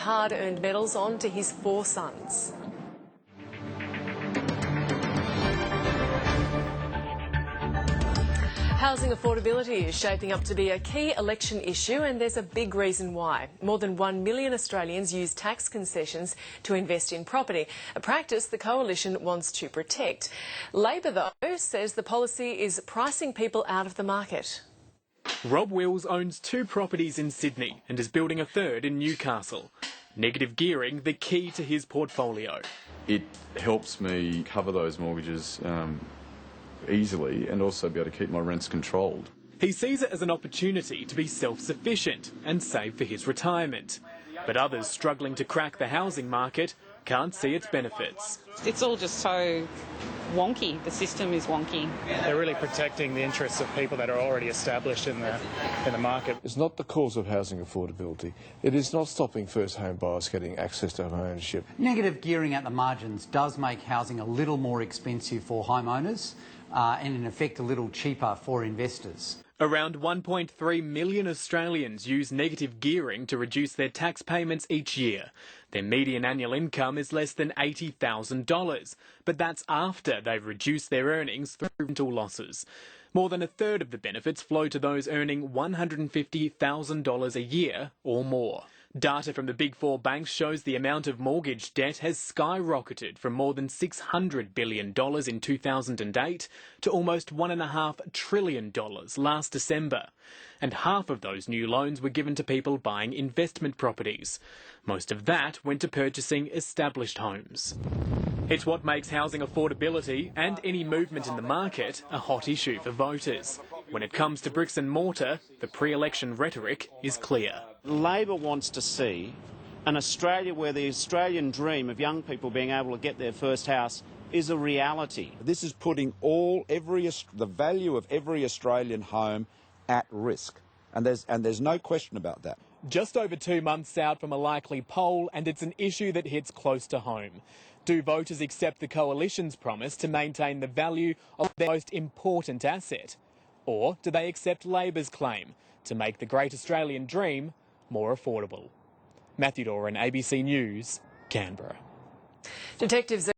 hard-earned medals on to his 4 sons. Housing affordability is shaping up to be a key election issue, and there's a big reason why. More than 1 million Australians use tax concessions to invest in property, a practice the Coalition wants to protect. Labor, though, says the policy is pricing people out of the market. Rob Wills owns 2 properties in Sydney and is building a 3rd in Newcastle. Negative gearing the key to his portfolio. It helps me cover those mortgages easily and also be able to keep my rents controlled. He sees it as an opportunity to be self-sufficient and save for his retirement. But others struggling to crack the housing market can't see its benefits. It's all just so wonky. The system is wonky. They're really protecting the interests of people that are already established in the market. It's not the cause of housing affordability. It is not stopping first home buyers getting access to home ownership. Negative gearing at the margins does make housing a little more expensive for homeowners and in effect a little cheaper for investors. Around 1.3 million Australians use negative gearing to reduce their tax payments each year. Their median annual income is less than $80,000, but that's after they've reduced their earnings through rental losses. More than a third of the benefits flow to those earning $150,000 a year or more. Data from the Big Four banks shows the amount of mortgage debt has skyrocketed from more than $600 billion in 2008 to almost $1.5 trillion last December. And half of those new loans were given to people buying investment properties. Most of that went to purchasing established homes. It's what makes housing affordability and any movement in the market a hot issue for voters. When it comes to bricks and mortar, the pre-election rhetoric is clear. Labor wants to see an Australia where the Australian dream of young people being able to get their first house is a reality. This is putting the value of every Australian home at risk, and there's no question about that. Just over 2 months out from a likely poll, and it's an issue that hits close to home. Do voters accept the Coalition's promise to maintain the value of their most important asset? Or do they accept Labor's claim to make the great Australian dream more affordable? Matthew Doran, ABC News, Canberra. Detectives